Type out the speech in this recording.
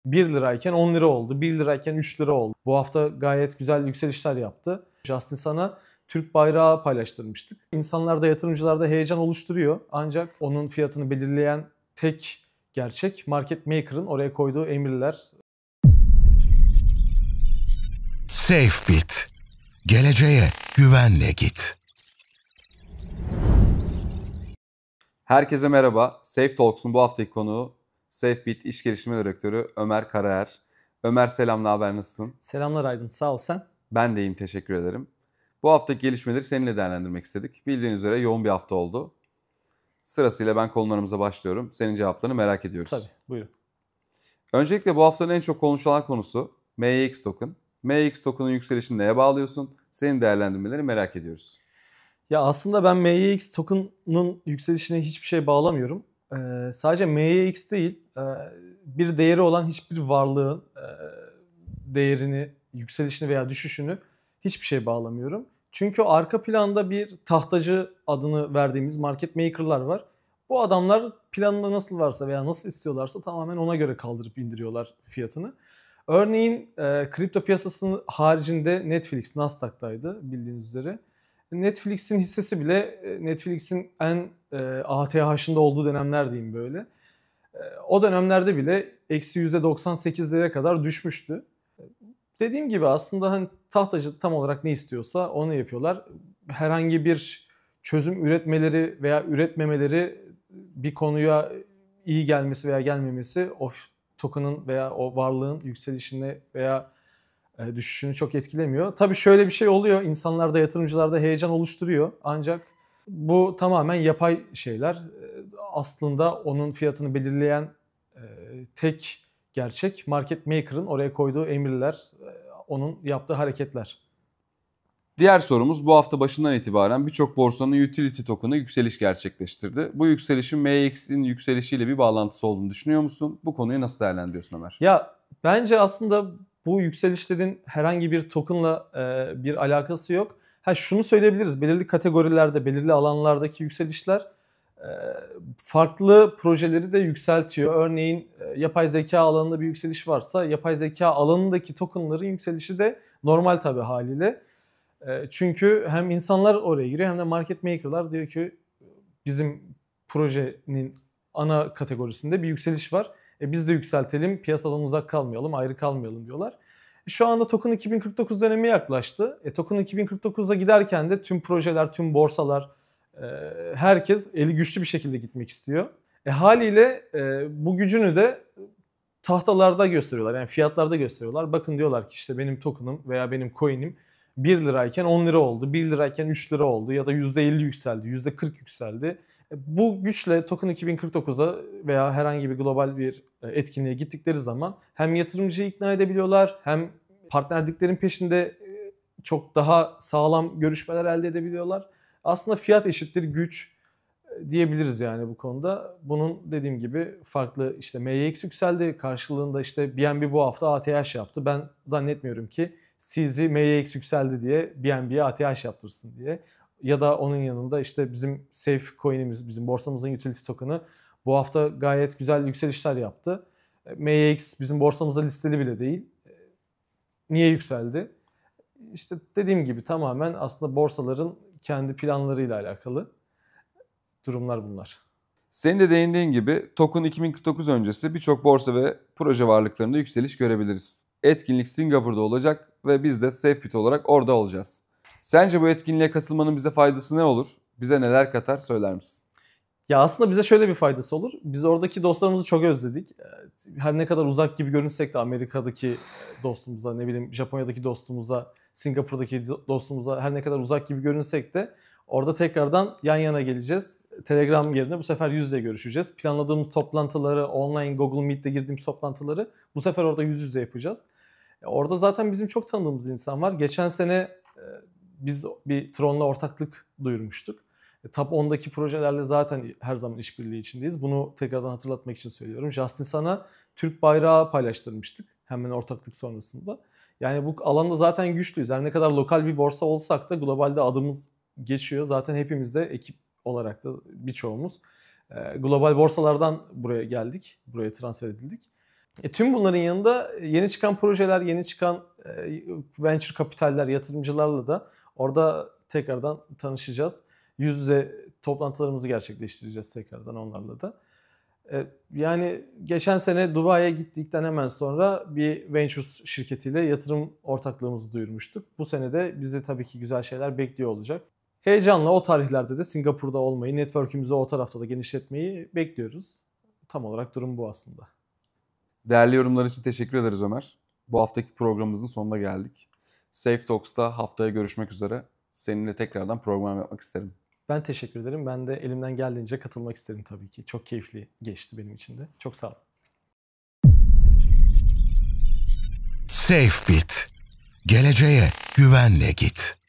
1 lirayken 10 lira oldu. 1 lirayken 3 lira oldu. Bu hafta gayet güzel yükselişler yaptı. Justin Sun'a Türk bayrağı paylaştırmıştık. İnsanlarda, yatırımcılarda heyecan oluşturuyor. Ancak onun fiyatını belirleyen tek gerçek market maker'ın oraya koyduğu emirler. SafeBit. Geleceğe güvenle git. Herkese merhaba. Safe Talks'un bu haftaki konuğu SafeBit İş Geliştirme Direktörü Ömer Karaer. Ömer selam, ne haber, nasılsın? Selamlar Aydın, sağ ol sen. Ben de iyiyim, teşekkür ederim. Bu haftaki gelişmeleri seninle değerlendirmek istedik. Bildiğiniz üzere yoğun bir hafta oldu. Sırasıyla ben konularımıza başlıyorum. Senin cevaplarını merak ediyoruz. Tabii, buyurun. Öncelikle bu haftanın en çok konuşulan konusu MEX token. MEX token'ın yükselişini neye bağlıyorsun? Senin değerlendirmeleri merak ediyoruz. Ya aslında ben MEX token'ın yükselişine hiçbir şey bağlamıyorum. Sadece MEX değil, bir değeri olan hiçbir varlığın değerini, yükselişini veya düşüşünü hiçbir şey bağlamıyorum. Çünkü arka planda bir tahtacı adını verdiğimiz market maker'lar var. Bu adamlar planında nasıl varsa veya nasıl istiyorlarsa tamamen ona göre kaldırıp indiriyorlar fiyatını. Örneğin kripto piyasasının haricinde Netflix Nasdaq'taydı bildiğiniz üzere. Netflix'in hissesi bile Netflix'in en ATH'ında olduğu dönemler diyeyim böyle. O dönemlerde bile eksi %98'lere kadar düşmüştü. Dediğim gibi aslında hani tahtacı tam olarak ne istiyorsa onu yapıyorlar. Herhangi bir çözüm üretmeleri veya üretmemeleri bir konuya iyi gelmesi veya gelmemesi o token'ın veya o varlığın yükselişini veya düşüşünü çok etkilemiyor. Tabii şöyle bir şey oluyor. İnsanlarda, yatırımcılarda heyecan oluşturuyor. Ancak bu tamamen yapay şeyler. Aslında onun fiyatını belirleyen tek gerçek market maker'ın oraya koyduğu emirler, onun yaptığı hareketler. Diğer sorumuz, bu hafta başından itibaren birçok borsanın utility token'ı yükseliş gerçekleştirdi. Bu yükselişin MEX'in yükselişiyle bir bağlantısı olduğunu düşünüyor musun? Bu konuyu nasıl değerlendiriyorsun Ömer? Ya bence aslında bu yükselişlerin herhangi bir token'la bir alakası yok. Şunu söyleyebiliriz. Belirli kategorilerde, belirli alanlardaki yükselişler farklı projeleri de yükseltiyor. Örneğin yapay zeka alanında bir yükseliş varsa yapay zeka alanındaki token'ların yükselişi de normal tabii haliyle. Çünkü hem insanlar oraya giriyor hem de market maker'lar diyor ki bizim projenin ana kategorisinde bir yükseliş var. Biz de yükseltelim, piyasadan uzak kalmayalım, ayrı kalmayalım diyorlar. Şu anda Token 2049 dönemi yaklaştı. Token 2049'a giderken de tüm projeler, tüm borsalar, herkes eli güçlü bir şekilde gitmek istiyor. Haliyle bu gücünü de tahtalarda gösteriyorlar. Yani fiyatlarda gösteriyorlar. Bakın diyorlar ki işte benim token'ım veya benim coin'im 1 lirayken 10 lira oldu. 1 lirayken 3 lira oldu ya da %50 yükseldi, %40 yükseldi. Bu güçle Token 2049'a veya herhangi bir global bir etkinliğe gittikleri zaman hem yatırımcıyı ikna edebiliyorlar hem partnerliklerin peşinde çok daha sağlam görüşmeler elde edebiliyorlar. Aslında fiyat eşittir güç diyebiliriz yani bu konuda. Bunun dediğim gibi farklı işte MEX yükseldi. Karşılığında işte BNB bu hafta ATH yaptı. Ben zannetmiyorum ki CZ MEX yükseldi diye BNB'ye ATH yaptırsın diye. Ya da onun yanında işte bizim Safe coin'imiz, bizim borsamızın utility token'ı bu hafta gayet güzel yükselişler yaptı. MEX bizim borsamıza listeli bile değil. Niye yükseldi? İşte dediğim gibi tamamen aslında borsaların kendi planlarıyla alakalı durumlar bunlar. Senin de değindiğin gibi Token 2049 öncesi birçok borsa ve proje varlıklarında yükseliş görebiliriz. Etkinlik Singapur'da olacak ve biz de SafeBit olarak orada olacağız. Sence bu etkinliğe katılmanın bize faydası ne olur? Bize neler katar, söyler misin? Ya aslında bize şöyle bir faydası olur. Biz oradaki dostlarımızı çok özledik. Her ne kadar uzak gibi görünsek de Amerika'daki dostumuza, ne bileyim Japonya'daki dostumuza, Singapur'daki dostumuza her ne kadar uzak gibi görünsek de orada tekrardan yan yana geleceğiz. Telegram yerine bu sefer yüz yüze görüşeceğiz. Planladığımız toplantıları, online Google Meet'te girdiğimiz toplantıları bu sefer orada yüz yüze yapacağız. Orada zaten bizim çok tanıdığımız insan var. Geçen sene biz bir Tron'la ortaklık duyurmuştuk. Top 10'daki projelerle zaten her zaman işbirliği içindeyiz. Bunu tekrardan hatırlatmak için söylüyorum. Justin Sun'a Türk bayrağı paylaştırmıştık hemen ortaklık sonrasında. Yani bu alanda zaten güçlüyüz. Her ne kadar lokal bir borsa olsak da globalde adımız geçiyor. Zaten hepimiz de ekip olarak da birçoğumuz global borsalardan buraya geldik. Buraya transfer edildik. Tüm bunların yanında yeni çıkan projeler, yeni çıkan venture kapitaller, yatırımcılarla da orada tekrardan tanışacağız. Yüz yüze toplantılarımızı gerçekleştireceğiz tekrardan onlarla da. Yani geçen sene Dubai'ye gittikten hemen sonra bir Ventures şirketiyle yatırım ortaklığımızı duyurmuştuk. Bu sene de bizi tabii ki güzel şeyler bekliyor olacak. Heyecanla o tarihlerde de Singapur'da olmayı, network'ümüzü o tarafta da genişletmeyi bekliyoruz. Tam olarak durum bu aslında. Değerli yorumlar için teşekkür ederiz Ömer. Bu haftaki programımızın sonuna geldik. Safe Talks'ta haftaya görüşmek üzere. Seninle tekrardan program yapmak isterim. Ben teşekkür ederim. Ben de elimden geldiğince katılmak isterim tabii ki. Çok keyifli geçti benim için de. Çok sağ ol. SafeBit. Geleceğe güvenle git.